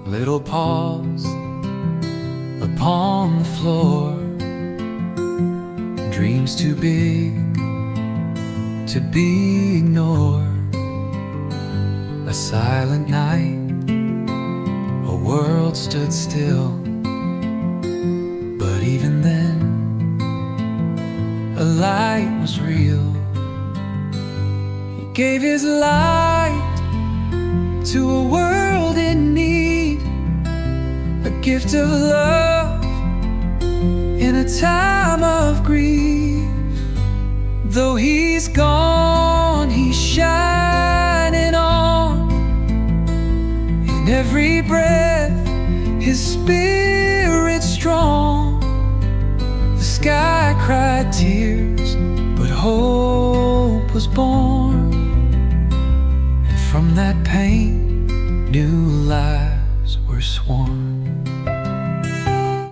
little paws upon the floor, dreams too big to be ignored. A silent night, a world stood still, but even then a light was real. He gave his light to a world in need, a gift of love in a time of grief. Though he's gone, he's shining on. In every breath, his spirit's strong. The sky cried tears, but hope was born. And from that pain, new lives were sworn.